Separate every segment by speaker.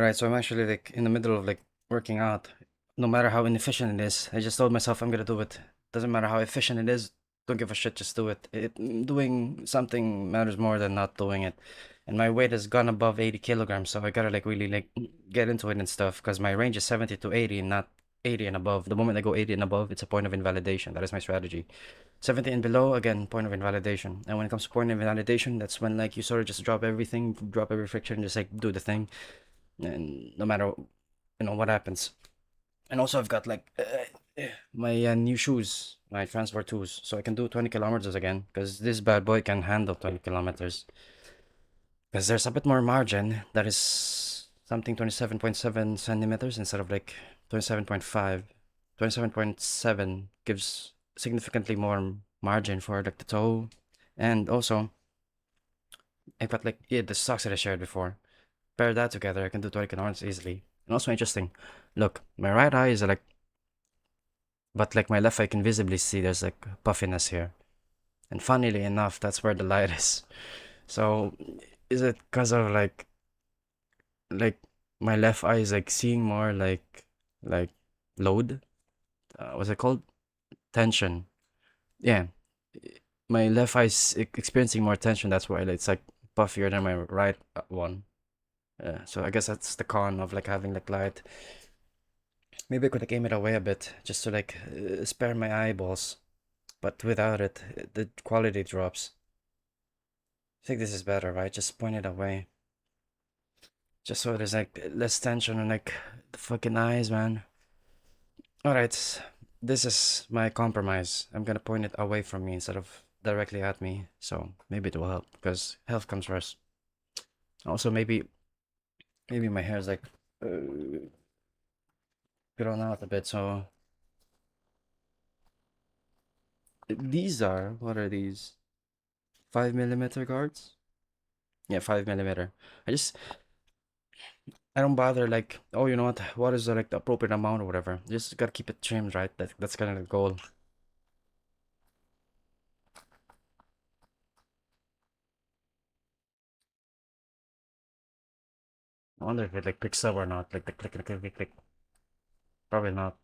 Speaker 1: Right, so I'm actually like in the middle of like working out. No matter how inefficient it is, I just told myself I'm gonna do it. Doesn't matter how efficient it is, don't give a shit, just do it. Doing something matters more than not doing it. And my weight has gone above 80 kilograms, so I gotta like really like get into it and stuff because my range is 70 to 80, not 80 and above. The moment I go 80 and above, it's a point of invalidation. That is my strategy. 70 and below, again, point of invalidation. And when it comes to point of invalidation, that's when like you sort of just drop everything, drop every friction, just like do the thing and no matter what happens. And also I've got like my new shoes, my transfer tools, so I can do 20 kilometers again because this bad boy can handle 20 kilometers because there's a bit more margin. That is something 27.7 centimeters instead of like 27.5. 27.7 gives significantly more margin for like the toe. And also I've got like, yeah, the socks that I shared before. Pair that together, I can do 20 kilometers easily. And also interesting, look, my right eye is like, but like my left eye can visibly see there's like puffiness here. And funnily enough, that's where the light is. So, is it because of like my left eye is like seeing more like load? What's it called? Tension. Yeah, my left eye is experiencing more tension. That's why it's like puffier than my right one. So I guess that's the con of like having like light. Maybe I could like aim it away a bit just to like spare my eyeballs, but without it, the quality drops. I think this is better, right? Just point it away, just so there's like less tension on like the fucking eyes, man. All right, this is my compromise. I'm gonna point it away from me instead of directly at me, so maybe it will help because health comes first. Also, maybe my hair's like grown out a bit, so these are what are these? 5 millimeter guards? Yeah, 5 millimeter. I just I don't bother like, oh, you know what is the, like the appropriate amount or whatever. Just gotta keep it trimmed, right? That's kind of the goal. I wonder if it like picks up or not. Like the click, click, click, click, click. Probably not.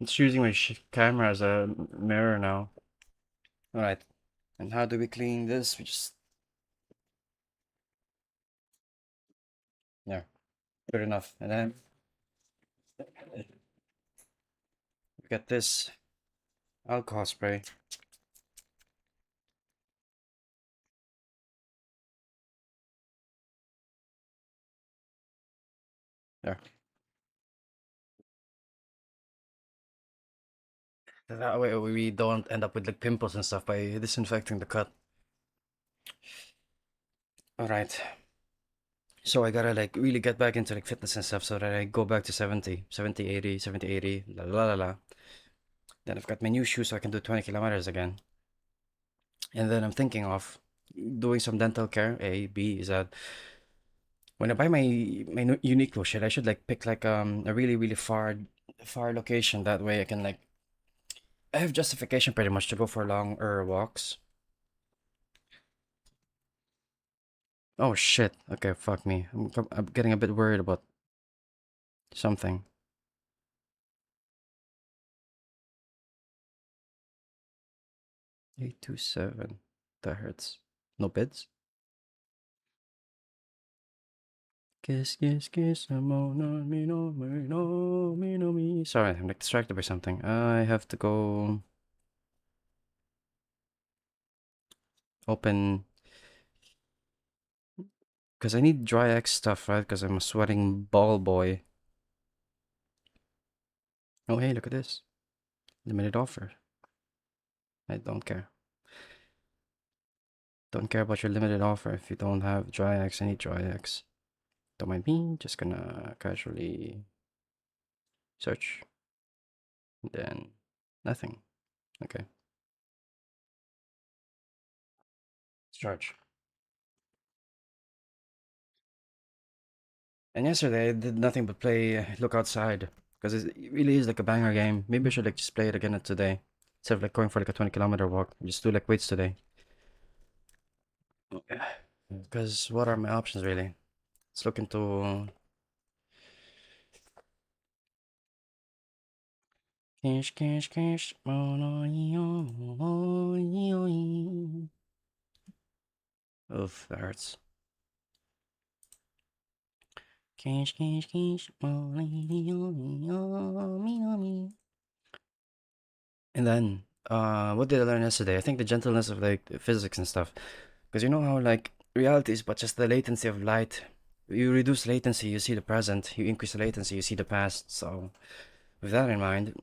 Speaker 1: It's using my camera as a mirror now. All right. And how do we clean this? We just yeah, good enough. And then we got this alcohol spray. There. That way we don't end up with like pimples and stuff by disinfecting the cut. All right. So I gotta like really get back into like fitness and stuff so that I go back to 70, 70, 80, 70, 80, la la la la. Then I've got my new shoes so I can do 20 kilometers again. And then I'm thinking of doing some dental care. A, B is that when I buy my Uniqlo shit, I should like pick like a really far location. That way I can like I have justification pretty much to go for longer walks. Oh shit. Okay, fuck me. I'm getting a bit worried about something. 827. That hurts. No bids? Kiss, kiss, kiss, no, no, me, no, me, no, me, no, me. Sorry, I'm like distracted by something. I have to go open because I need dry X stuff, right? Because I'm a sweating ball boy. Oh, hey, look at this. Limited offer. I don't care. Don't care about your limited offer if you don't have dry X. I need dry X. Don't mind me. Just gonna casually search. Then nothing. Okay. Let's charge. And yesterday I did nothing but play Look Outside because it really is like a banger game. Maybe I should like just play it again today instead of like going for like a 20-kilometer walk. Just do like weights today. Because what are my options really? Let's look into cash, cash, cash. Oof, that hurts. Cash, cash, cash. And then, what did I learn yesterday? I think the gentleness of like physics and stuff. Because you know how like reality is but just the latency of light. You reduce latency, you see the present. You increase the latency, you see the past. So with that in mind,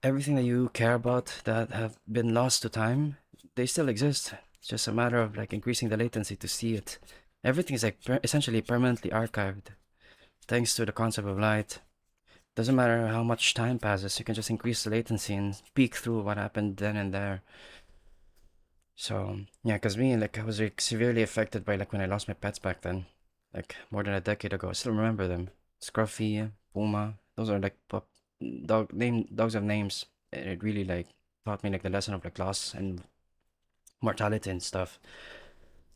Speaker 1: everything that you care about that have been lost to time, they still exist. It's just a matter of like increasing the latency to see it. Everything is like essentially permanently archived thanks to the concept of light. Doesn't matter how much time passes, you can just increase the latency and peek through what happened then and there. So yeah, cause me like I was like severely affected by like when I lost my pets back then, like more than a decade ago. I still remember them. Scruffy, Puma. Those are like dogs of names. It really like taught me like the lesson of like loss and mortality and stuff.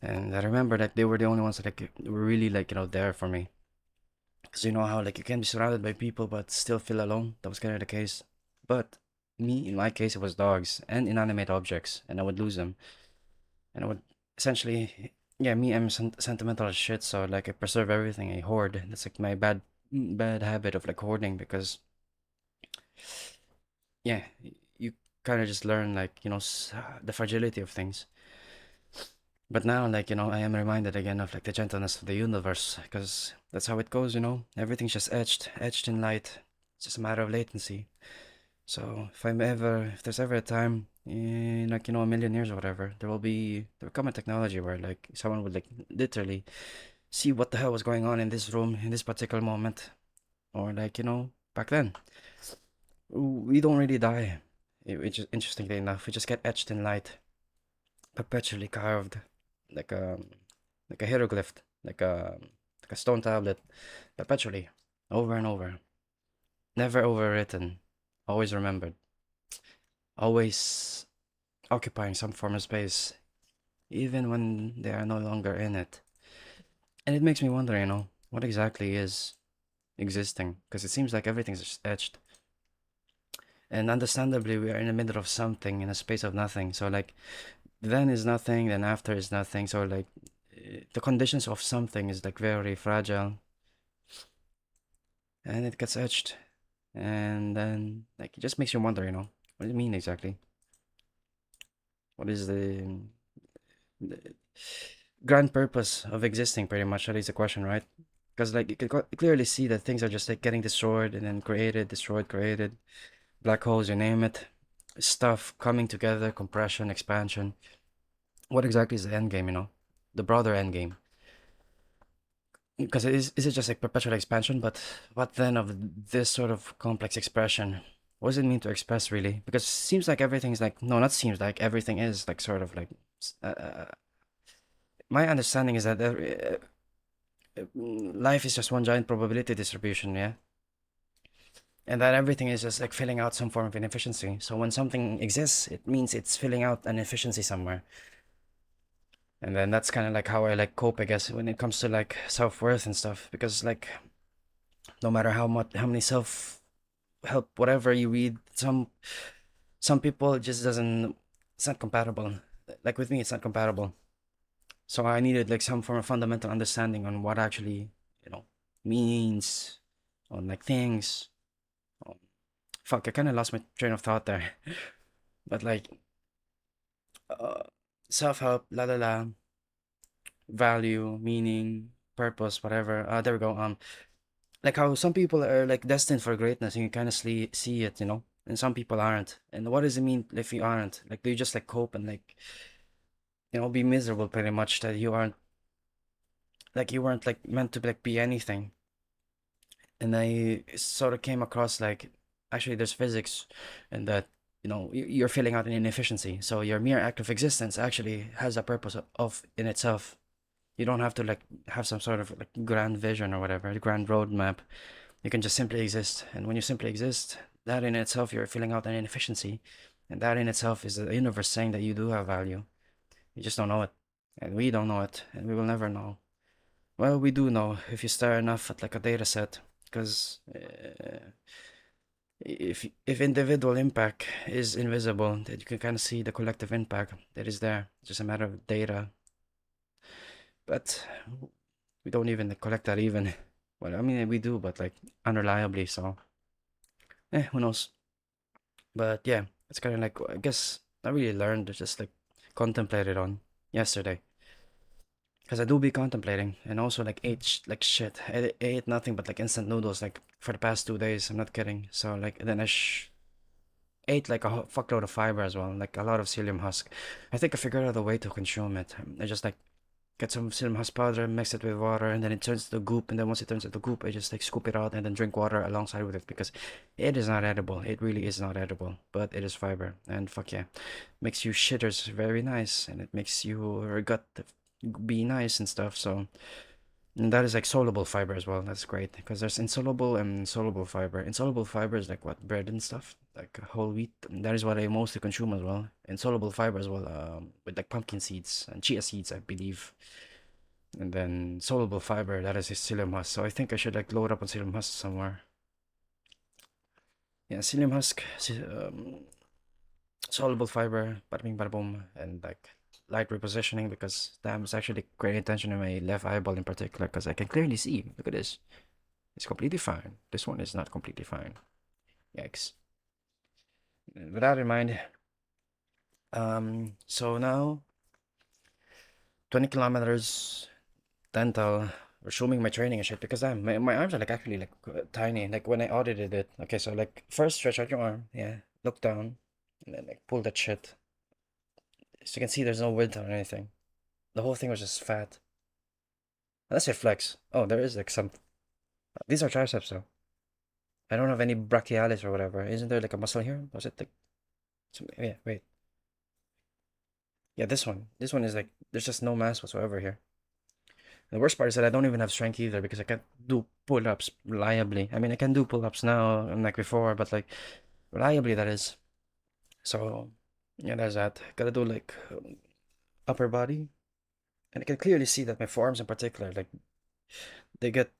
Speaker 1: And I remember that they were the only ones that like were really like there for me. Cause you know how like you can be surrounded by people but still feel alone. That was kind of the case. But me, in my case, it was dogs and inanimate objects, and I would lose them. And I would essentially, yeah, me, I'm sentimental as shit, so like I preserve everything, I hoard. That's like my bad habit of like hoarding because yeah, you kind of just learn like the fragility of things. But now, like I am reminded again of like the gentleness of the universe because that's how it goes. Everything's just etched in light. It's just a matter of latency. So if there's ever a time in like a million years or whatever, there will come a technology where like someone would like literally see what the hell was going on in this room in this particular moment, or like back then we don't really die. Which is interestingly enough, we just get etched in light, perpetually carved, like a like a hieroglyph, like a like a stone tablet, perpetually, over and over, never overwritten, always remembered, always occupying some form of space, even when they are no longer in it. And it makes me wonder, what exactly is existing? Because it seems like everything's just etched. And understandably, we are in the middle of something in a space of nothing. So, like, then is nothing, then after is nothing. So, like, the conditions of something is, like, very fragile. And it gets etched. And then, like, it just makes you wonder, what does it mean exactly? What is the grand purpose of existing, pretty much? That is the question, right? Because, like, you can clearly see that things are just, like, getting destroyed and then created, destroyed, created. Black holes, you name it. Stuff coming together, compression, expansion. What exactly is the end game, the broader end game? Because is it just like perpetual expansion, but what then of this sort of complex expression? What does it mean to express really? Because it seems like everything's like, no, not seems like, everything is like sort of like my understanding is that life is just one giant probability distribution, yeah, and that everything is just like filling out some form of inefficiency. So when something exists, it means it's filling out an efficiency somewhere. And then that's kind of like how I like cope, I guess, when it comes to like self-worth and stuff. Because like no matter how many self-help whatever you read, some people it just doesn't. It's not compatible. Like with me, it's not compatible. So I needed like some form of fundamental understanding on what actually means, on like things. Um, Fuck, I kind of lost my train of thought there. But like uh, self-help, la la la, value, meaning, purpose, whatever. There we go. Like how some people are like destined for greatness and you kind of see it, and some people aren't. And what does it mean if you aren't? Like, do you just like cope and like, be miserable pretty much that you aren't like you weren't like meant to like be anything? And I sort of came across like actually there's physics and that you're filling out an inefficiency. So your mere act of existence actually has a purpose of in itself. You don't have to like have some sort of like grand vision or whatever, grand roadmap. You can just simply exist, and when you simply exist, that in itself you're filling out an inefficiency, and that in itself is the universe saying that you do have value. You just don't know it, and we don't know it, and we will never know. Well, we do know if you stare enough at like a data set, because if individual impact is invisible, that you can kind of see the collective impact that is there. It's just a matter of data, but we don't even collect that even. Well, I mean we do, but like unreliably. So, who knows? But yeah, it's kind of like I guess I really learned to just like contemplate it on yesterday. Because I do be contemplating and also like ate like shit. I ate nothing but like instant noodles like for the past 2 days. I'm not kidding. So like then I ate like a fuckload of fiber as well, like a lot of psyllium husk. I think I figured out a way to consume it. I just like get some psyllium husk powder, mix it with water, and then it turns to goop. And then once it turns into goop, I just like scoop it out and then drink water alongside with it because it is not edible. It really is not edible, but it is fiber. And fuck yeah, makes you shitters very nice, and it makes your gut be nice and stuff. So and that is like soluble fiber as well. That's great because there's insoluble and soluble fiber. Insoluble fiber is like what bread and stuff, like whole wheat. That is what I mostly consume as well. Insoluble fiber as well, with like pumpkin seeds and chia seeds, I believe. And then soluble fiber, that is psyllium husk. So I think I should like load up on psyllium husk somewhere. Yeah, psyllium husk, soluble fiber, bada bing, bada boom, and like light repositioning because damn, it's actually creating tension in my left eyeball in particular because I can clearly see. Look at this. It's completely fine. This one is not completely fine. Yikes. With that in mind, so now 20 kilometers dental, resuming my training and shit because my arms are like actually like tiny. Like when I audited it. Okay, so like first stretch out your arm, yeah, look down, and then like pull that shit. So you can see there's no width or anything. The whole thing was just fat. Unless I flex. Oh, there is like some. These are triceps though. I don't have any brachialis or whatever. Isn't there like a muscle here? Was it like? Yeah, wait. Yeah, this one. This one is like there's just no mass whatsoever here. The worst part is that I don't even have strength either because I can't do pull-ups reliably. I mean, I can do pull-ups now, unlike before, but like reliably that is. So yeah, there's that. Gotta do like upper body, and I can clearly see that my forearms in particular, like they get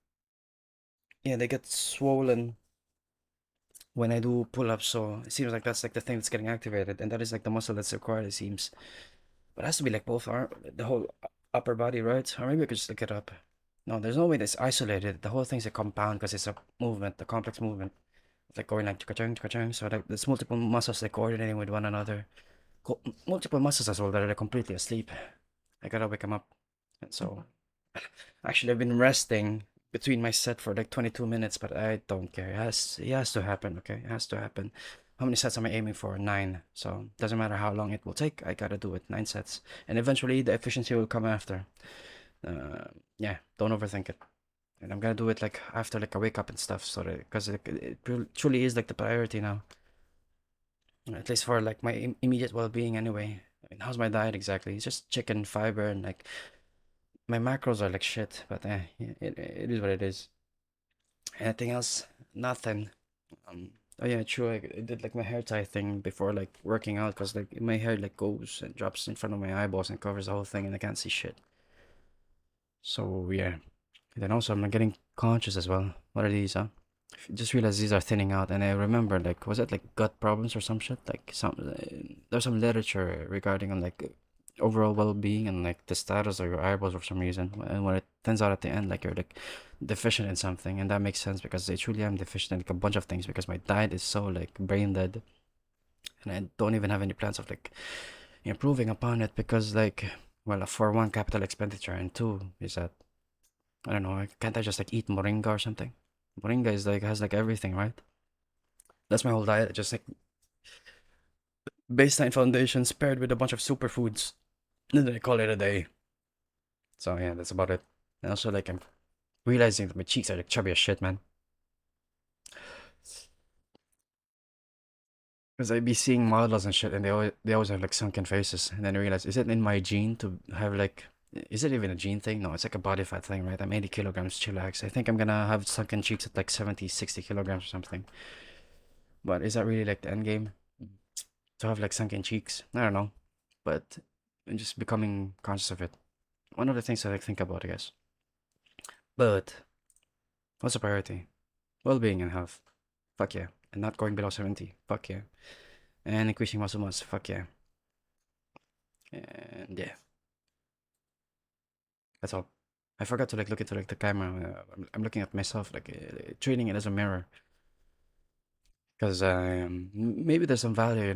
Speaker 1: yeah they get swollen when I do pull-ups. So it seems like that's like the thing that's getting activated, and that is like the muscle that's required. It seems. But it has to be like both arm, the whole upper body, right? Or maybe I could just look it up. No, there's no way that's isolated. The whole thing's a compound because it's a movement, a complex movement. It's like going like ching ching. So like there's multiple muscles like coordinating with one another. Multiple muscles as well that are like completely asleep. I gotta wake them up. And so actually I've been resting between my set for like 22 minutes, but I don't care. It has to happen, okay? It has to happen. How many sets am I aiming for? 9. So doesn't matter how long it will take. I gotta do it. 9 sets, and eventually the efficiency will come after. Yeah, don't overthink it. And I'm gonna do it like after like I wake up and stuff, so that because it truly is like the priority now. At least for like my immediate well-being anyway. I mean, how's my diet exactly? It's just chicken, fiber, and like my macros are like shit, but it is what it is. Anything else? Nothing. Oh yeah, true. I did like my hair tie thing before like working out because like my hair like goes and drops in front of my eyeballs and covers the whole thing and I can't see shit. So yeah. And then also I'm like, getting conscious as well. What are these, huh? Just realized these are thinning out, and I remember like was it like gut problems or some shit? Like there's some literature regarding on like overall well-being and like the status of your eyeballs for some reason, and when it turns out at the end like you're like deficient in something, and that makes sense because I truly am deficient in like a bunch of things because my diet is so like brain dead, and I don't even have any plans of like improving upon it because like well for one capital expenditure and two is that I don't know, can't I just like eat moringa or something? Moringa is like has like everything, right? That's my whole diet, just like baseline foundations paired with a bunch of superfoods. And then I call it a day. So yeah, that's about it. And also like I'm realizing that my cheeks are like chubby as shit, man. Because I be seeing models and shit, and they always have like sunken faces, and then I realize is it in my gene to have like Is it even a gene thing? No, it's like a body fat thing, right? I'm 80 kilograms chillax. I think I'm gonna have sunken cheeks at like 70, 60 kilograms or something. But is that really like the end game? To have like sunken cheeks? I don't know. But I'm just becoming conscious of it. One of the things that I think about, I guess. But what's the priority? Well-being and health. Fuck yeah. And not going below 70. Fuck yeah. And increasing muscle mass. Fuck yeah. And yeah, that's all. I forgot to like look into like the camera. I'm looking at myself, like treating it as a mirror. Because maybe there's some value,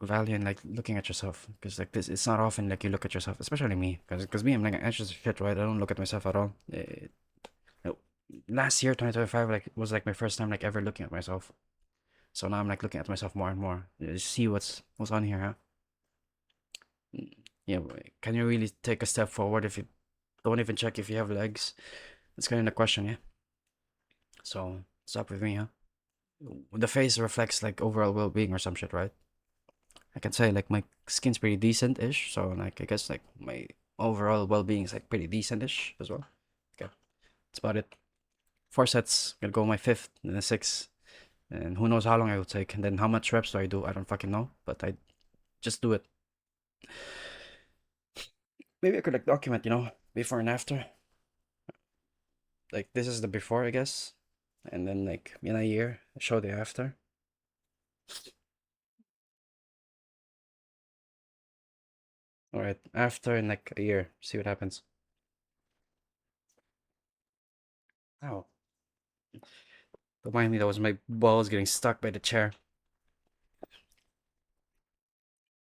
Speaker 1: value in like looking at yourself. Because like this, it's not often like you look at yourself, especially me. Because me, I'm like anxious as shit, right? I don't look at myself at all. No, last year, 2025, like was like my first time like ever looking at myself. So now I'm like looking at myself more and more. See what's on here, huh? Mm, Yeah, can you really take a step forward if you don't even check if you have legs? That's kind of the question, yeah. So it's up with me, huh? The face reflects like overall well-being or some shit, right? I can say like my skin's pretty decent-ish, so like I guess like my overall well-being is like pretty decent-ish as well. Okay, that's about it. 4 sets, gonna go my fifth, then a sixth, and who knows how long I will take, and then how much reps do I do? I don't fucking know, but I just do it. Maybe I could like document, before and after. Like this is the before, I guess, and then like in a year, show the after. All right, after in like a year, see what happens. Ow. Remind me that was my balls getting stuck by the chair.